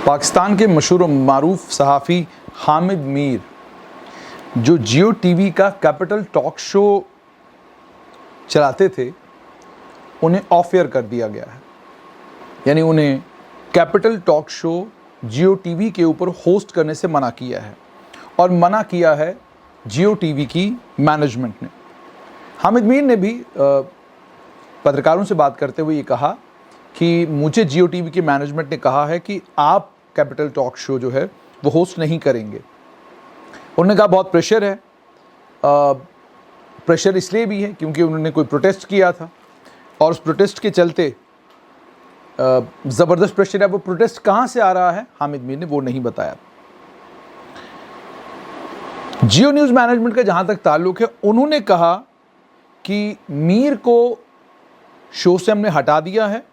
पाकिस्तान के मशहूर मारूफ सहाफ़ी हामिद मीर जो जियो टीवी का कैपिटल टॉक शो चलाते थे, उन्हें ऑफ एयर कर दिया गया है। यानी उन्हें कैपिटल टॉक शो जियो टीवी के ऊपर होस्ट करने से मना किया है और मना किया है जियो टीवी की मैनेजमेंट ने। हामिद मीर ने भी पत्रकारों से बात करते हुए ये कहा कि मुझे जियो टीवी की मैनेजमेंट ने कहा है कि आप कैपिटल टॉक शो जो है वो होस्ट नहीं करेंगे। उन्होंने कहा बहुत प्रेशर है। प्रेशर इसलिए भी है क्योंकि उन्होंने कोई प्रोटेस्ट किया था और उस प्रोटेस्ट के चलते ज़बरदस्त प्रेशर है। वो प्रोटेस्ट कहाँ से आ रहा है हामिद मीर ने वो नहीं बताया। जियो न्यूज़ मैनेजमेंट का जहाँ तक ताल्लुक है, उन्होंने कहा कि मीर को शो से हमने हटा दिया है,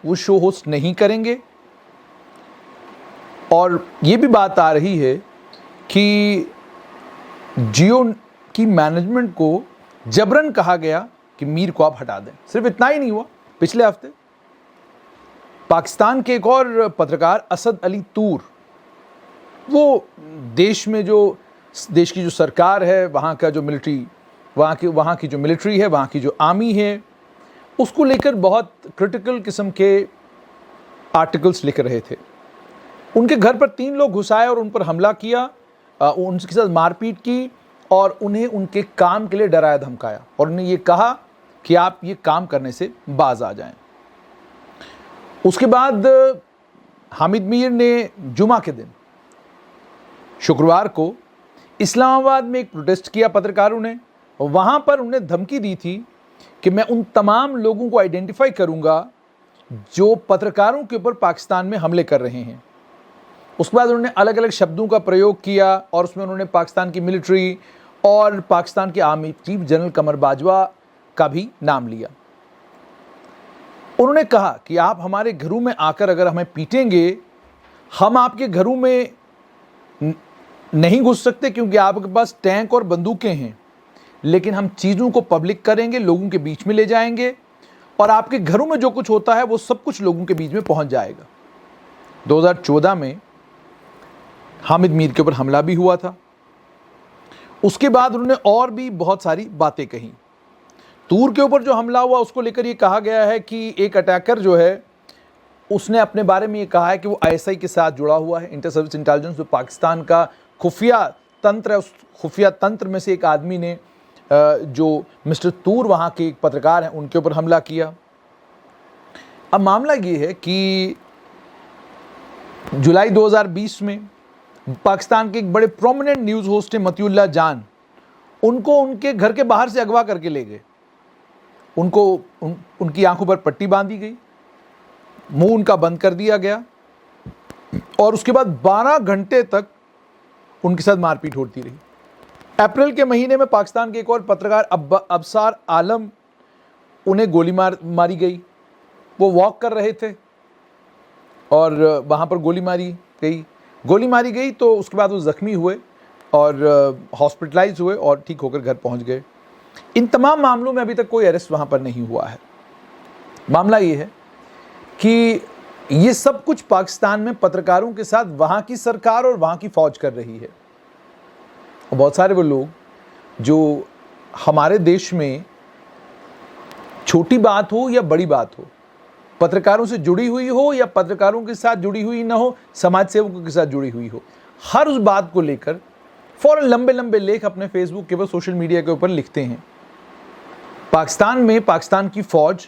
वो शो होस्ट नहीं करेंगे। और ये भी बात आ रही है कि जियो की मैनेजमेंट को जबरन कहा गया कि मीर को आप हटा दें। सिर्फ इतना ही नहीं हुआ, पिछले हफ्ते पाकिस्तान के एक और पत्रकार असद अली तूर, वो देश की जो सरकार है, वहाँ की जो मिलिट्री है, वहाँ की जो आर्मी है, उसको लेकर बहुत क्रिटिकल किस्म के आर्टिकल्स लिख रहे थे। उनके घर पर 3 लोग घुस आए और उन पर हमला किया, उनके साथ मारपीट की और उन्हें उनके काम के लिए डराया धमकाया और उन्हें ये कहा कि आप ये काम करने से बाज आ जाएं। उसके बाद हामिद मीर ने जुमा के दिन शुक्रवार को इस्लामाबाद में एक प्रोटेस्ट किया पत्रकारों ने। वहाँ पर उन्हें धमकी दी थी कि मैं उन तमाम लोगों को आइडेंटिफाई करूँगा जो पत्रकारों के ऊपर पाकिस्तान में हमले कर रहे हैं। उसके बाद उन्होंने अलग अलग शब्दों का प्रयोग किया और उसमें उन्होंने पाकिस्तान की मिलिट्री और पाकिस्तान के आर्मी चीफ जनरल कमर बाजवा का भी नाम लिया। उन्होंने कहा कि आप हमारे घरों में आकर अगर हमें पीटेंगे, हम आपके घरों में नहीं घुस सकते क्योंकि आपके पास टैंक और बंदूकें हैं, लेकिन हम चीज़ों को पब्लिक करेंगे, लोगों के बीच में ले जाएंगे और आपके घरों में जो कुछ होता है वो सब कुछ लोगों के बीच में पहुंच जाएगा। 2014 में हामिद मीर के ऊपर हमला भी हुआ था। उसके बाद उन्होंने और भी बहुत सारी बातें कही। तूर के ऊपर जो हमला हुआ उसको लेकर ये कहा गया है कि एक अटैकर जो है उसने अपने बारे में ये कहा है कि वो आईएसआई के साथ जुड़ा हुआ है। इंटर सर्विस इंटेलिजेंस जो पाकिस्तान का खुफिया तंत्र है, उस खुफिया तंत्र में से एक आदमी ने जो मिस्टर तूर वहाँ के एक पत्रकार हैं उनके ऊपर हमला किया। अब मामला ये है कि जुलाई 2020 में पाकिस्तान के एक बड़े प्रोमिनेंट न्यूज़ होस्ट हैं मतीउल्लाह जान, उनको उनके घर के बाहर से अगवा करके ले गए। उनकी आंखों पर पट्टी बांधी गई, मुंह उनका बंद कर दिया गया और उसके बाद 12 घंटे तक उनके साथ मारपीट होती रही। अप्रैल के महीने में पाकिस्तान के एक और पत्रकार अबसार आलम, उन्हें गोली मारी गई। वो वॉक कर रहे थे और वहाँ पर गोली मारी गई तो उसके बाद वो ज़ख्मी हुए और हॉस्पिटलाइज हुए और ठीक होकर घर पहुँच गए। इन तमाम मामलों में अभी तक कोई अरेस्ट वहाँ पर नहीं हुआ है। मामला ये है कि ये सब कुछ पाकिस्तान में पत्रकारों के साथ वहाँ की सरकार और वहाँ की फ़ौज कर रही है। और बहुत सारे वो लोग जो हमारे देश में छोटी बात हो या बड़ी बात हो, पत्रकारों से जुड़ी हुई हो या पत्रकारों के साथ जुड़ी हुई ना हो, समाज सेवकों के साथ जुड़ी हुई हो, हर उस बात को लेकर फ़ौरन लंबे लंबे लेख अपने फेसबुक के ऊपर, सोशल मीडिया के ऊपर लिखते हैं। पाकिस्तान में पाकिस्तान की फ़ौज,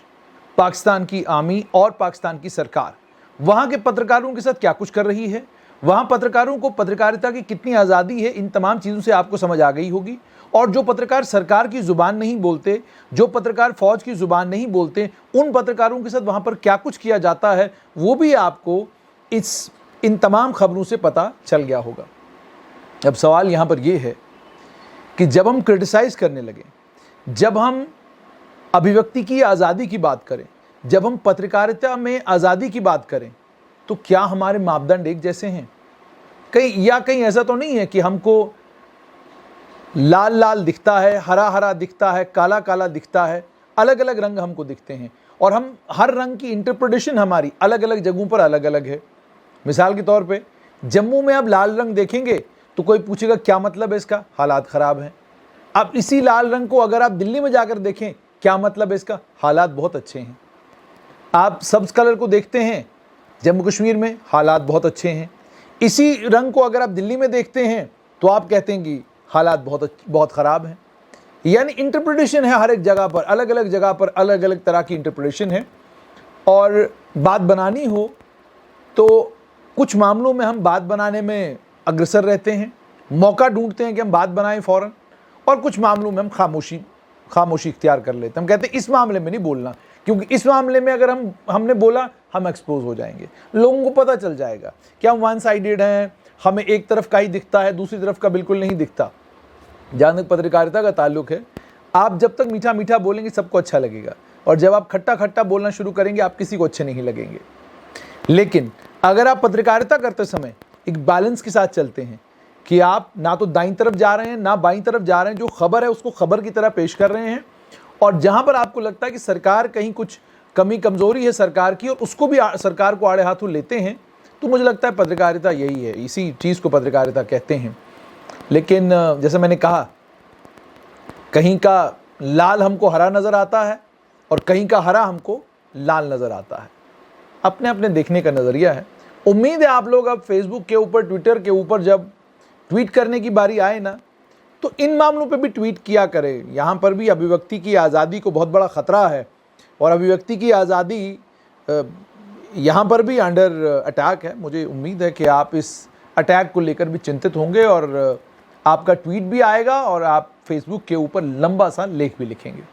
पाकिस्तान की आर्मी और पाकिस्तान की सरकार वहाँ के पत्रकारों के साथ क्या कुछ कर रही है, वहाँ पत्रकारों को पत्रकारिता की कितनी आज़ादी है, इन तमाम चीज़ों से आपको समझ आ गई होगी। और जो पत्रकार सरकार की ज़ुबान नहीं बोलते, जो पत्रकार फ़ौज की ज़ुबान नहीं बोलते, उन पत्रकारों के साथ वहाँ पर क्या कुछ किया जाता है वो भी आपको इन तमाम खबरों से पता चल गया होगा। अब सवाल यहाँ पर यह है कि जब हम क्रिटिसाइज़ करने लगें, जब हम अभिव्यक्ति की आज़ादी की बात करें, जब हम पत्रकारिता में आज़ादी की बात करें, तो क्या हमारे मापदंड एक जैसे हैं? कहीं ऐसा तो नहीं है कि हमको लाल लाल दिखता है, हरा हरा दिखता है, काला काला दिखता है, अलग अलग रंग हमको दिखते हैं और हम हर रंग की इंटरप्रिटेशन हमारी अलग अलग जगहों पर अलग अलग है। मिसाल के तौर पे जम्मू में आप लाल रंग देखेंगे तो कोई पूछेगा क्या मतलब है इसका, हालात ख़राब हैं। अब इसी लाल रंग को अगर आप दिल्ली में जाकर देखें, क्या मतलब है इसका, हालात बहुत अच्छे हैं। आप सब्ज कलर को देखते हैं जम्मू कश्मीर में, हालात बहुत अच्छे हैं। इसी रंग को अगर आप दिल्ली में देखते हैं तो आप कहते हैं कि हालात बहुत ख़राब हैं। यानी इंटरप्रिटेशन है, हर एक जगह पर अलग अलग जगह पर अलग अलग तरह की इंटरप्रिटेशन है। और बात बनानी हो तो कुछ मामलों में हम बात बनाने में अग्रसर रहते हैं, मौका ढूंढते हैं कि हम बात बनाएं फ़ौरन, और कुछ मामलों में हम खामोशी इख्तियार कर लेते हैं। हम कहते हैं इस मामले में नहीं बोलना, क्योंकि इस मामले में अगर हमने बोला हम एक्सपोज हो जाएंगे, लोगों को पता चल जाएगा कि हम वन साइडेड हैं, हमें एक तरफ का ही दिखता है, दूसरी तरफ का बिल्कुल नहीं दिखता। जहाँ तक पत्रकारिता का ताल्लुक है, आप जब तक मीठा मीठा बोलेंगे सबको अच्छा लगेगा, और जब आप खट्टा खट्टा बोलना शुरू करेंगे आप किसी को अच्छे नहीं लगेंगे। लेकिन अगर आप पत्रकारिता करते समय एक बैलेंस के साथ चलते हैं कि आप ना तो दाईं तरफ जा रहे हैं ना बाईं तरफ जा रहे हैं, जो खबर है उसको खबर की तरह पेश कर रहे हैं, और जहां पर आपको लगता है कि सरकार कहीं कुछ कमी कमजोरी है सरकार की और उसको भी सरकार को आड़े हाथों लेते हैं, तो मुझे लगता है पत्रकारिता यही है, इसी चीज़ को पत्रकारिता कहते हैं। लेकिन जैसे मैंने कहा, कहीं का लाल हमको हरा नज़र आता है और कहीं का हरा हमको लाल नज़र आता है, अपने अपने देखने का नज़रिया है। उम्मीद है आप लोग अब फेसबुक के ऊपर, ट्विटर के ऊपर जब ट्वीट करने की बारी आए ना, तो इन मामलों पे भी ट्वीट किया करें। यहाँ पर भी अभिव्यक्ति की आज़ादी को बहुत बड़ा ख़तरा है, और अभिव्यक्ति की आज़ादी यहाँ पर भी अंडर अटैक है। मुझे उम्मीद है कि आप इस अटैक को लेकर भी चिंतित होंगे, और आपका ट्वीट भी आएगा और आप फेसबुक के ऊपर लंबा सा लेख भी लिखेंगे।